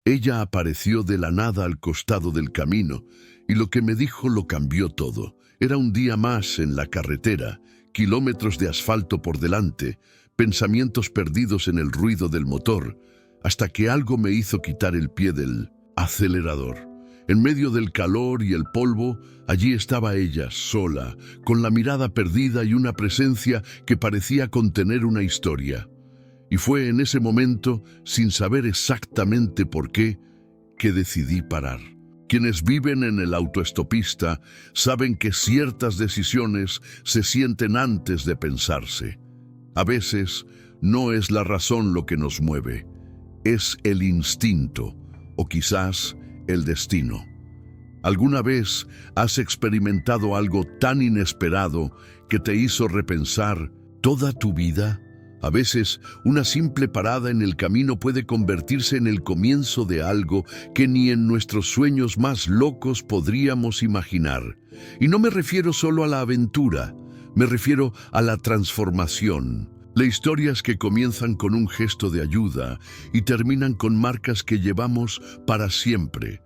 Ella apareció de la nada al costado del camino, y lo que me dijo lo cambió todo. Era un día más en la carretera, kilómetros de asfalto por delante, pensamientos perdidos en el ruido del motor, hasta que algo me hizo quitar el pie del acelerador. En medio del calor y el polvo, allí estaba ella, sola, con la mirada perdida y una presencia que parecía contener una historia. Y fue en ese momento, sin saber exactamente por qué, que decidí parar. Quienes viven en el autoestopista saben que ciertas decisiones se sienten antes de pensarse. A veces no es la razón lo que nos mueve, es el instinto o quizás el destino. ¿Alguna vez has experimentado algo tan inesperado que te hizo repensar toda tu vida? A veces, una simple parada en el camino puede convertirse en el comienzo de algo que ni en nuestros sueños más locos podríamos imaginar. Y no me refiero solo a la aventura, me refiero a la transformación. Las historias que comienzan con un gesto de ayuda y terminan con marcas que llevamos para siempre.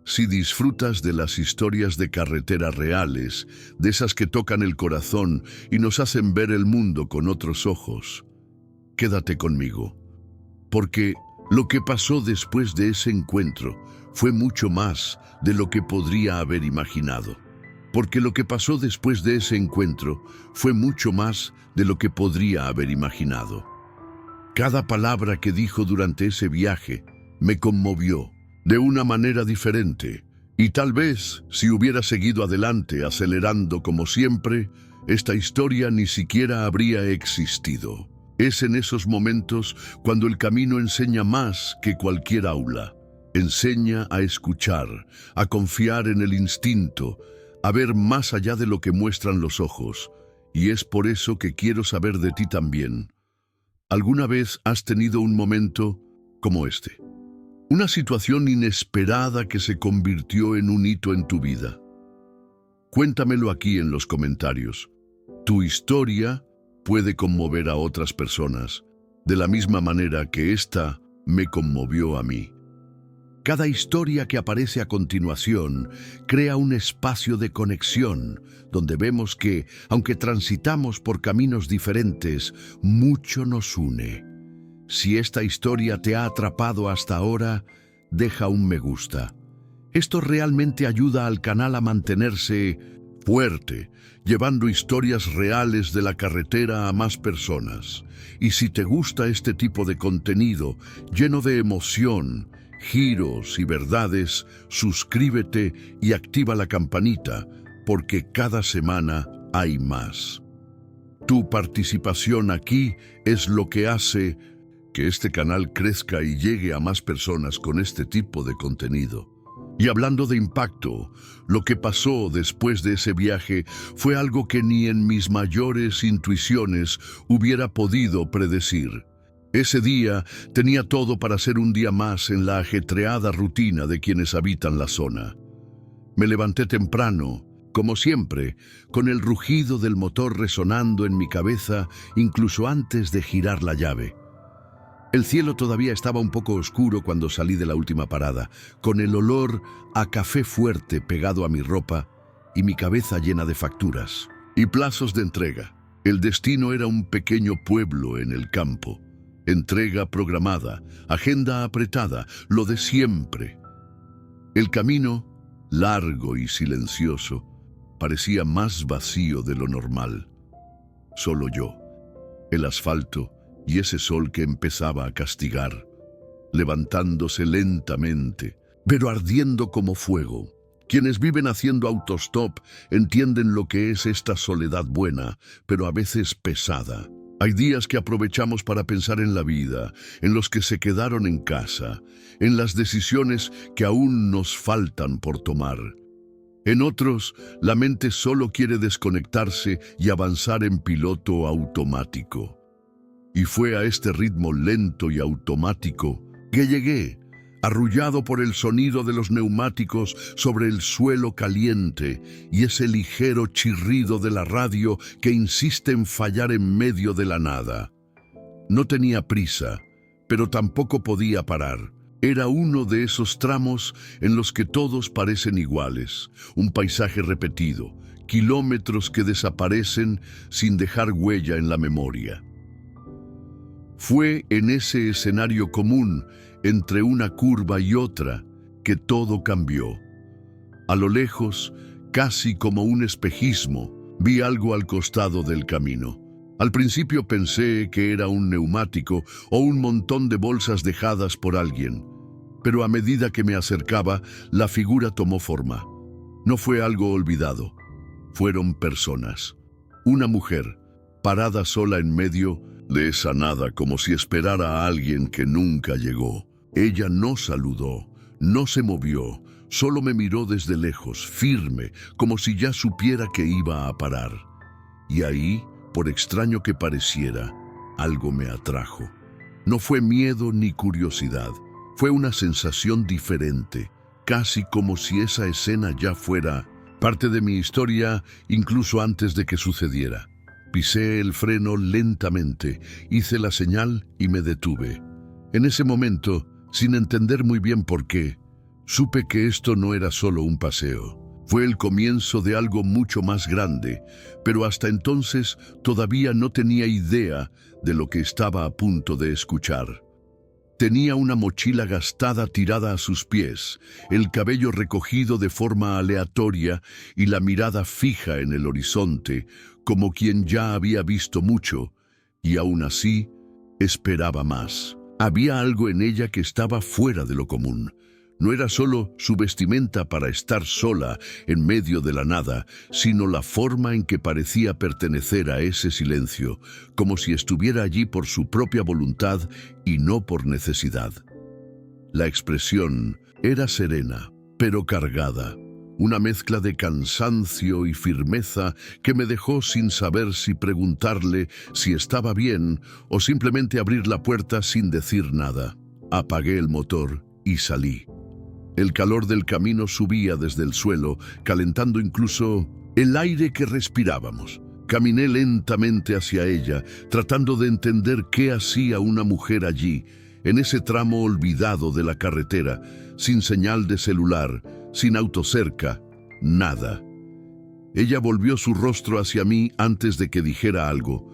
Si disfrutas de las historias de carretera reales, de esas que tocan el corazón y nos hacen ver el mundo con otros ojos, quédate conmigo, porque lo que pasó después de ese encuentro fue mucho más de lo que podría haber imaginado. Porque lo que pasó después de ese encuentro fue mucho más de lo que podría haber imaginado. Cada palabra que dijo durante ese viaje me conmovió de una manera diferente, y tal vez si hubiera seguido adelante acelerando como siempre, esta historia ni siquiera habría existido. Es en esos momentos cuando el camino enseña más que cualquier aula. Enseña a escuchar, a confiar en el instinto, a ver más allá de lo que muestran los ojos. Y es por eso que quiero saber de ti también. ¿Alguna vez has tenido un momento como este? Una situación inesperada que se convirtió en un hito en tu vida. Cuéntamelo aquí en los comentarios. Tu historia puede conmover a otras personas, de la misma manera que esta me conmovió a mí. Cada historia que aparece a continuación crea un espacio de conexión, donde vemos que, aunque transitamos por caminos diferentes, mucho nos une. Si esta historia te ha atrapado hasta ahora, deja un me gusta. Esto realmente ayuda al canal a mantenerse fuerte, llevando historias reales de la carretera a más personas. Y si te gusta este tipo de contenido, lleno de emoción, giros y verdades, suscríbete y activa la campanita, porque cada semana hay más. Tu participación aquí es lo que hace que este canal crezca y llegue a más personas con este tipo de contenido. Y hablando de impacto, lo que pasó después de ese viaje fue algo que ni en mis mayores intuiciones hubiera podido predecir. Ese día tenía todo para ser un día más en la ajetreada rutina de quienes habitan la zona. Me levanté temprano, como siempre, con el rugido del motor resonando en mi cabeza incluso antes de girar la llave. El cielo todavía estaba un poco oscuro cuando salí de la última parada, con el olor a café fuerte pegado a mi ropa y mi cabeza llena de facturas y plazos de entrega. El destino era un pequeño pueblo en el campo. Entrega programada, agenda apretada, lo de siempre. El camino, largo y silencioso, parecía más vacío de lo normal. Solo yo, el asfalto y ese sol que empezaba a castigar, levantándose lentamente, pero ardiendo como fuego. Quienes viven haciendo autostop entienden lo que es esta soledad buena, pero a veces pesada. Hay días que aprovechamos para pensar en la vida, en los que se quedaron en casa, en las decisiones que aún nos faltan por tomar. En otros, la mente solo quiere desconectarse y avanzar en piloto automático. Y fue a este ritmo lento y automático que llegué, arrullado por el sonido de los neumáticos sobre el suelo caliente y ese ligero chirrido de la radio que insiste en fallar en medio de la nada. No tenía prisa, pero tampoco podía parar. Era uno de esos tramos en los que todos parecen iguales, un paisaje repetido, kilómetros que desaparecen sin dejar huella en la memoria. Fue en ese escenario común, entre una curva y otra, que todo cambió. A lo lejos, casi como un espejismo, vi algo al costado del camino. Al principio pensé que era un neumático o un montón de bolsas dejadas por alguien, pero a medida que me acercaba, la figura tomó forma. No fue algo olvidado, fueron personas. Una mujer, parada sola en medio de esa nada como si esperara a alguien que nunca llegó. Ella no saludó, no se movió, solo me miró desde lejos, firme, como si ya supiera que iba a parar. Y ahí, por extraño que pareciera, algo me atrajo. No fue miedo ni curiosidad, fue una sensación diferente, casi como si esa escena ya fuera parte de mi historia incluso antes de que sucediera. Pisé el freno lentamente, hice la señal y me detuve. En ese momento, sin entender muy bien por qué, supe que esto no era solo un paseo. Fue el comienzo de algo mucho más grande, pero hasta entonces todavía no tenía idea de lo que estaba a punto de escuchar. Tenía una mochila gastada tirada a sus pies, el cabello recogido de forma aleatoria y la mirada fija en el horizonte, como quien ya había visto mucho, y aún así esperaba más. Había algo en ella que estaba fuera de lo común. No era solo su vestimenta para estar sola en medio de la nada, sino la forma en que parecía pertenecer a ese silencio, como si estuviera allí por su propia voluntad y no por necesidad. La expresión era serena, pero cargada, una mezcla de cansancio y firmeza que me dejó sin saber si preguntarle si estaba bien o simplemente abrir la puerta sin decir nada. Apagué el motor y salí. El calor del camino subía desde el suelo, calentando incluso el aire que respirábamos. Caminé lentamente hacia ella, tratando de entender qué hacía una mujer allí, en ese tramo olvidado de la carretera, sin señal de celular, sin auto cerca, nada. Ella volvió su rostro hacia mí antes de que dijera algo.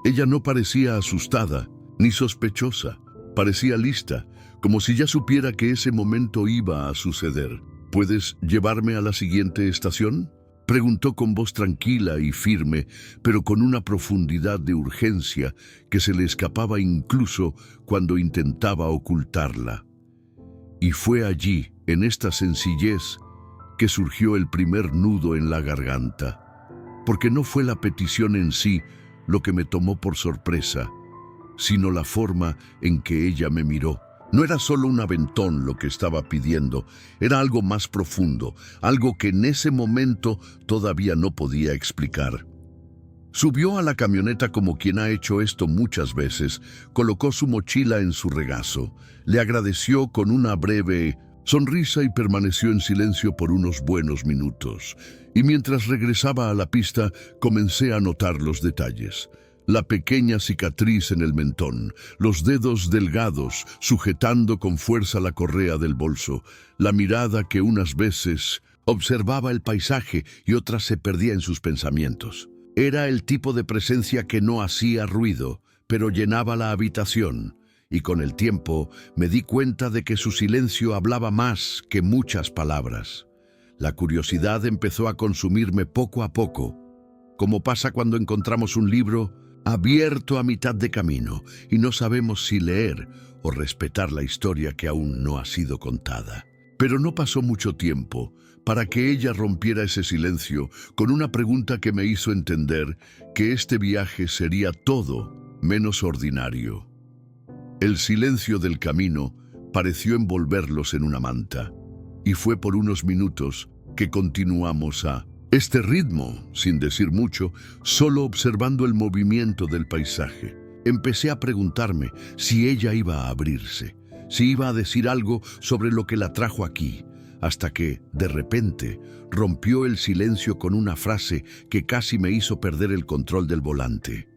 Ella no parecía asustada, ni sospechosa, parecía lista, como si ya supiera que ese momento iba a suceder. ¿Puedes llevarme a la siguiente estación?, preguntó con voz tranquila y firme, pero con una profundidad de urgencia que se le escapaba incluso cuando intentaba ocultarla. Y fue allí, en esta sencillez, que surgió el primer nudo en la garganta, porque no fue la petición en sí lo que me tomó por sorpresa, sino la forma en que ella me miró. No era solo un aventón lo que estaba pidiendo, era algo más profundo, algo que en ese momento todavía no podía explicar. Subió a la camioneta como quien ha hecho esto muchas veces, colocó su mochila en su regazo, le agradeció con una breve sonrisa y permaneció en silencio por unos buenos minutos. Y mientras regresaba a la pista, comencé a notar los detalles. La pequeña cicatriz en el mentón, los dedos delgados sujetando con fuerza la correa del bolso, la mirada que unas veces observaba el paisaje y otras se perdía en sus pensamientos. Era el tipo de presencia que no hacía ruido, pero llenaba la habitación, y con el tiempo me di cuenta de que su silencio hablaba más que muchas palabras. La curiosidad empezó a consumirme poco a poco, como pasa cuando encontramos un libro abierto a mitad de camino y no sabemos si leer o respetar la historia que aún no ha sido contada. Pero no pasó mucho tiempo para que ella rompiera ese silencio con una pregunta que me hizo entender que este viaje sería todo menos ordinario. El silencio del camino pareció envolverlos en una manta, y fue por unos minutos que continuamos a este ritmo, sin decir mucho, solo observando el movimiento del paisaje. Empecé a preguntarme si ella iba a abrirse, si iba a decir algo sobre lo que la trajo aquí, hasta que, de repente, rompió el silencio con una frase que casi me hizo perder el control del volante.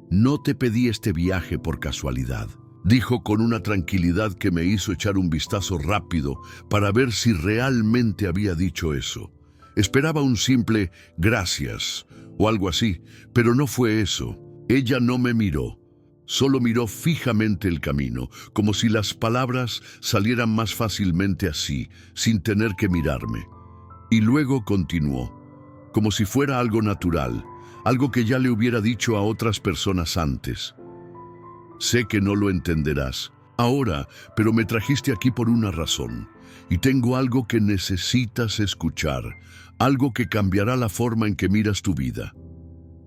No te pedí este viaje por casualidad. dijo con una tranquilidad que me hizo echar un vistazo rápido para ver si realmente había dicho eso. Esperaba un simple gracias o algo así, pero no fue eso. Ella no me miró, solo miró fijamente el camino, como si las palabras salieran más fácilmente así, sin tener que mirarme. Y luego continuó, como si fuera algo natural, algo que ya le hubiera dicho a otras personas antes. Sé que no lo entenderás ahora, pero me trajiste aquí por una razón, y tengo algo que necesitas escuchar, algo que cambiará la forma en que miras tu vida.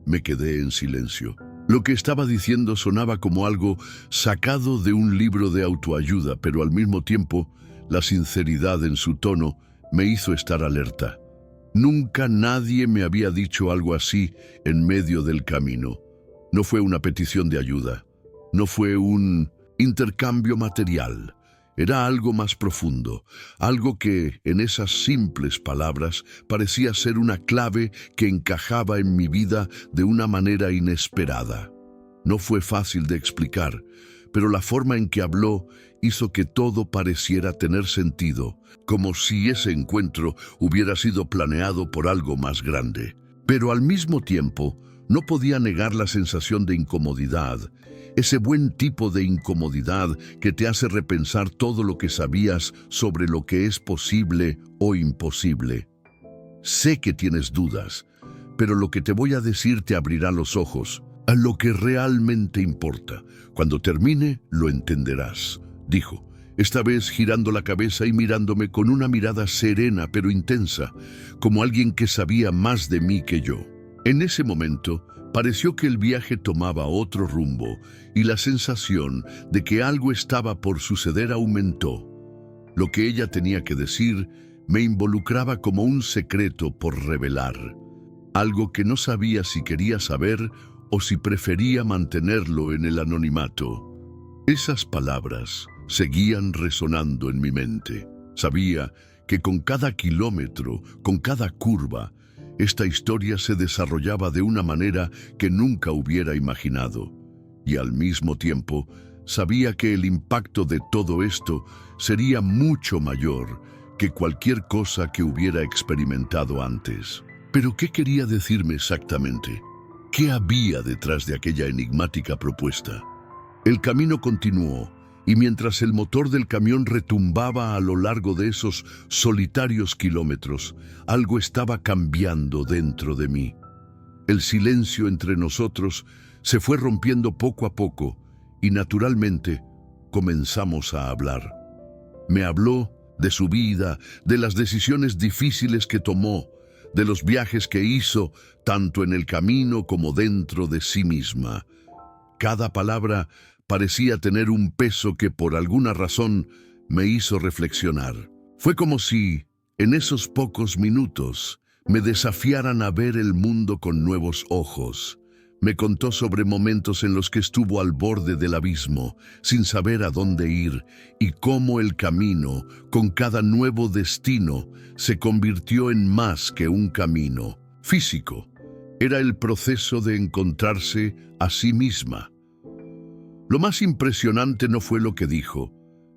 Me quedé en silencio. Lo que estaba diciendo sonaba como algo sacado de un libro de autoayuda, pero al mismo tiempo, la sinceridad en su tono me hizo estar alerta. Nunca nadie me había dicho algo así en medio del camino. No fue una petición de ayuda. No fue un intercambio material. Era algo más profundo, algo que, en esas simples palabras, parecía ser una clave que encajaba en mi vida de una manera inesperada. No fue fácil de explicar, pero la forma en que habló hizo que todo pareciera tener sentido, como si ese encuentro hubiera sido planeado por algo más grande. Pero al mismo tiempo, no podía negar la sensación de incomodidad, ese buen tipo de incomodidad que te hace repensar todo lo que sabías sobre lo que es posible o imposible. Sé que tienes dudas, pero lo que te voy a decir te abrirá los ojos a lo que realmente importa. Cuando termine, lo entenderás, dijo, esta vez girando la cabeza y mirándome con una mirada serena pero intensa, como alguien que sabía más de mí que yo. En ese momento, pareció que el viaje tomaba otro rumbo y la sensación de que algo estaba por suceder aumentó. Lo que ella tenía que decir me involucraba como un secreto por revelar, algo que no sabía si quería saber o si prefería mantenerlo en el anonimato. Esas palabras seguían resonando en mi mente. Sabía que con cada kilómetro, con cada curva, esta historia se desarrollaba de una manera que nunca hubiera imaginado. Y al mismo tiempo, sabía que el impacto de todo esto sería mucho mayor que cualquier cosa que hubiera experimentado antes. ¿Pero qué quería decirme exactamente? ¿Qué había detrás de aquella enigmática propuesta? El camino continuó, y mientras el motor del camión retumbaba a lo largo de esos solitarios kilómetros, algo estaba cambiando dentro de mí. El silencio entre nosotros se fue rompiendo poco a poco, y naturalmente comenzamos a hablar. Me habló de su vida, de las decisiones difíciles que tomó, de los viajes que hizo, tanto en el camino como dentro de sí misma. Cada palabra parecía tener un peso que por alguna razón me hizo reflexionar. Fue como si, en esos pocos minutos, me desafiaran a ver el mundo con nuevos ojos. Me contó sobre momentos en los que estuvo al borde del abismo, sin saber a dónde ir, y cómo el camino, con cada nuevo destino, se convirtió en más que un camino físico. Era el proceso de encontrarse a sí misma. Lo más impresionante no fue lo que dijo,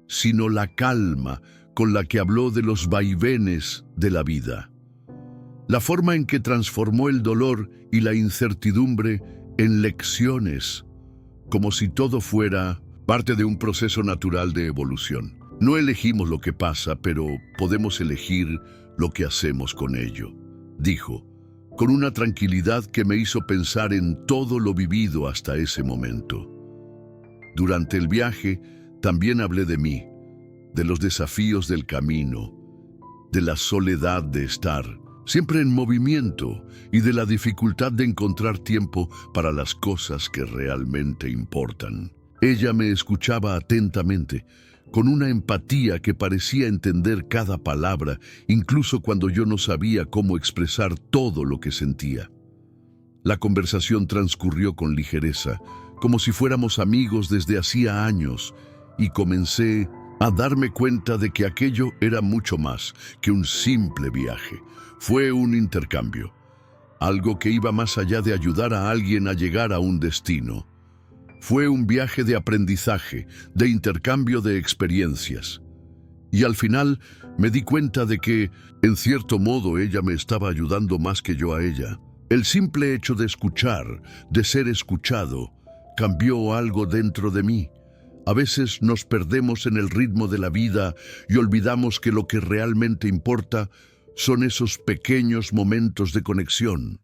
sino la calma con la que habló de los vaivenes de la vida. La forma en que transformó el dolor y la incertidumbre en lecciones, como si todo fuera parte de un proceso natural de evolución. No elegimos lo que pasa, pero podemos elegir lo que hacemos con ello, dijo, con una tranquilidad que me hizo pensar en todo lo vivido hasta ese momento. Durante el viaje también hablé de mí, de los desafíos del camino, de la soledad de estar siempre en movimiento y de la dificultad de encontrar tiempo para las cosas que realmente importan. Ella me escuchaba atentamente, con una empatía que parecía entender cada palabra, incluso cuando yo no sabía cómo expresar todo lo que sentía. La conversación transcurrió con ligereza, como si fuéramos amigos desde hacía años, y comencé a darme cuenta de que aquello era mucho más que un simple viaje. Fue un intercambio, algo que iba más allá de ayudar a alguien a llegar a un destino. Fue un viaje de aprendizaje, de intercambio de experiencias. Y al final me di cuenta de que, en cierto modo, ella me estaba ayudando más que yo a ella. El simple hecho de escuchar, de ser escuchado, cambió algo dentro de mí. A veces nos perdemos en el ritmo de la vida y olvidamos que lo que realmente importa son esos pequeños momentos de conexión,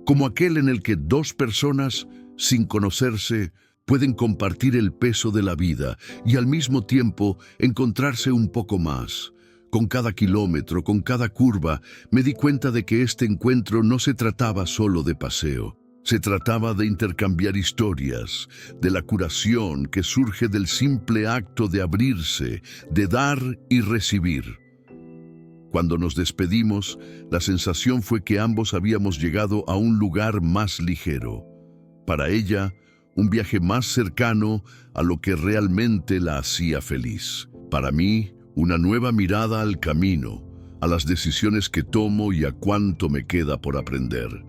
como aquel en el que dos personas, sin conocerse, pueden compartir el peso de la vida y al mismo tiempo encontrarse un poco más. Con cada kilómetro, con cada curva, me di cuenta de que este encuentro no se trataba solo de paseo. Se trataba de intercambiar historias, de la curación que surge del simple acto de abrirse, de dar y recibir. Cuando nos despedimos, la sensación fue que ambos habíamos llegado a un lugar más ligero. Para ella, un viaje más cercano a lo que realmente la hacía feliz. Para mí, una nueva mirada al camino, a las decisiones que tomo y a cuánto me queda por aprender.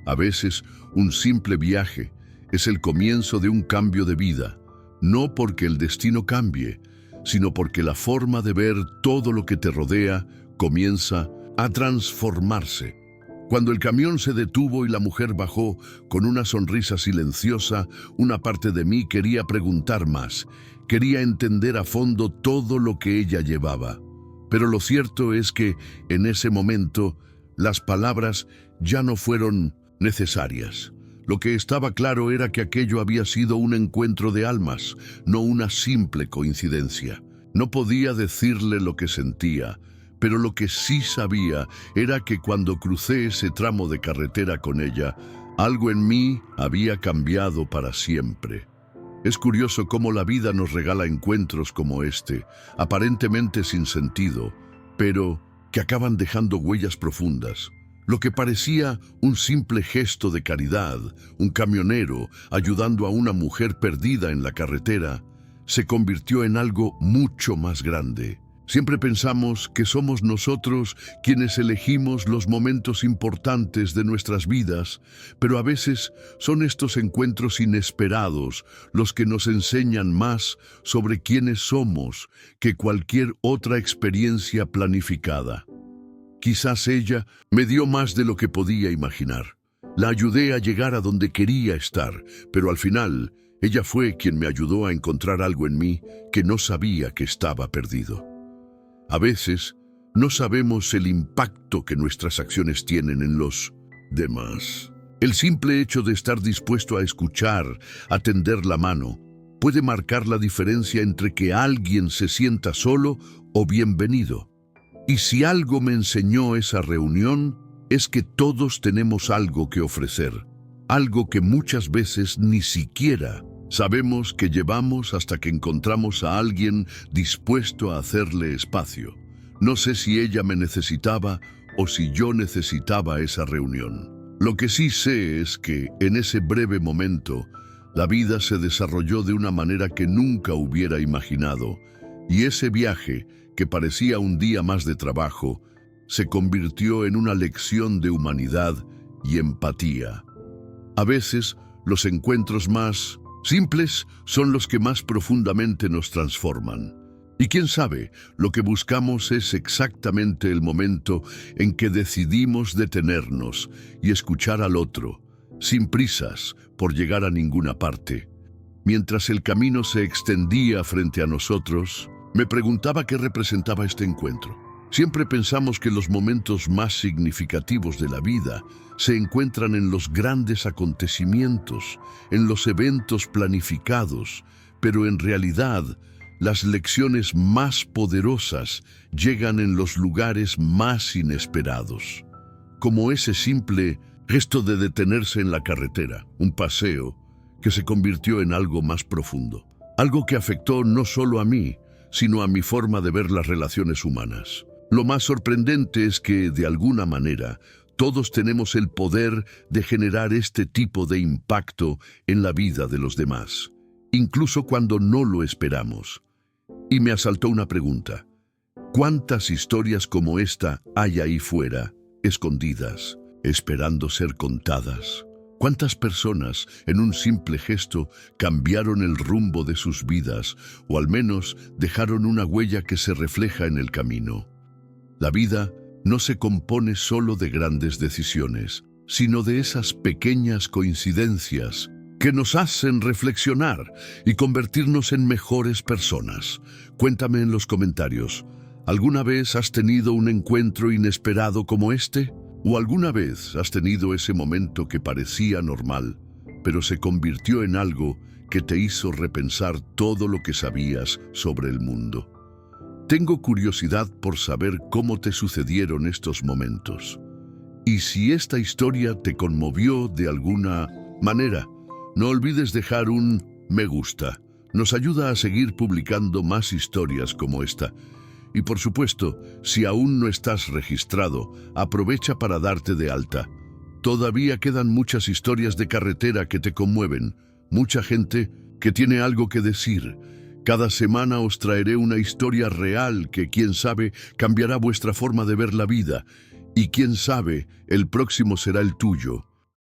A veces, un simple viaje es el comienzo de un cambio de vida, no porque el destino cambie, sino porque la forma de ver todo lo que te rodea comienza a transformarse. Cuando el camión se detuvo y la mujer bajó con una sonrisa silenciosa, una parte de mí quería preguntar más, quería entender a fondo todo lo que ella llevaba. Pero lo cierto es que, en ese momento, las palabras ya no fueron necesarias. Lo que estaba claro era que aquello había sido un encuentro de almas, no una simple coincidencia. No podía decirle lo que sentía, pero lo que sí sabía era que cuando crucé ese tramo de carretera con ella, algo en mí había cambiado para siempre. Es curioso cómo la vida nos regala encuentros como este, aparentemente sin sentido, pero que acaban dejando huellas profundas. Lo que parecía un simple gesto de caridad, un camionero ayudando a una mujer perdida en la carretera, se convirtió en algo mucho más grande. Siempre pensamos que somos nosotros quienes elegimos los momentos importantes de nuestras vidas, pero a veces son estos encuentros inesperados los que nos enseñan más sobre quiénes somos que cualquier otra experiencia planificada. Quizás ella me dio más de lo que podía imaginar. La ayudé a llegar a donde quería estar, pero al final ella fue quien me ayudó a encontrar algo en mí que no sabía que estaba perdido. A veces no sabemos el impacto que nuestras acciones tienen en los demás. El simple hecho de estar dispuesto a escuchar, a tender la mano, puede marcar la diferencia entre que alguien se sienta solo o bienvenido. Y si algo me enseñó esa reunión, es que todos tenemos algo que ofrecer, algo que muchas veces ni siquiera sabemos que llevamos hasta que encontramos a alguien dispuesto a hacerle espacio. No sé si ella me necesitaba o si yo necesitaba esa reunión. Lo que sí sé es que, en ese breve momento, la vida se desarrolló de una manera que nunca hubiera imaginado, y ese viaje, que parecía un día más de trabajo, se convirtió en una lección de humanidad y empatía. A veces, los encuentros más simples son los que más profundamente nos transforman. Y quién sabe, lo que buscamos es exactamente el momento en que decidimos detenernos y escuchar al otro, sin prisas por llegar a ninguna parte. Mientras el camino se extendía frente a nosotros, me preguntaba qué representaba este encuentro. Siempre pensamos que los momentos más significativos de la vida se encuentran en los grandes acontecimientos, en los eventos planificados, pero en realidad las lecciones más poderosas llegan en los lugares más inesperados. Como ese simple gesto de detenerse en la carretera, un paseo, que se convirtió en algo más profundo. Algo que afectó no solo a mí, sino a mi forma de ver las relaciones humanas. Lo más sorprendente es que, de alguna manera, todos tenemos el poder de generar este tipo de impacto en la vida de los demás, incluso cuando no lo esperamos. Y me asaltó una pregunta. ¿Cuántas historias como esta hay ahí fuera, escondidas, esperando ser contadas? ¿Cuántas personas, en un simple gesto, cambiaron el rumbo de sus vidas o al menos dejaron una huella que se refleja en el camino? La vida no se compone solo de grandes decisiones, sino de esas pequeñas coincidencias que nos hacen reflexionar y convertirnos en mejores personas. Cuéntame en los comentarios, ¿alguna vez has tenido un encuentro inesperado como este? ¿O alguna vez has tenido ese momento que parecía normal, pero se convirtió en algo que te hizo repensar todo lo que sabías sobre el mundo? Tengo curiosidad por saber cómo te sucedieron estos momentos. Y si esta historia te conmovió de alguna manera, no olvides dejar un me gusta. Nos ayuda a seguir publicando más historias como esta. Y por supuesto, si aún no estás registrado, aprovecha para darte de alta. Todavía quedan muchas historias de carretera que te conmueven, mucha gente que tiene algo que decir. Cada semana os traeré una historia real que, quién sabe, cambiará vuestra forma de ver la vida. Y quién sabe, el próximo será el tuyo.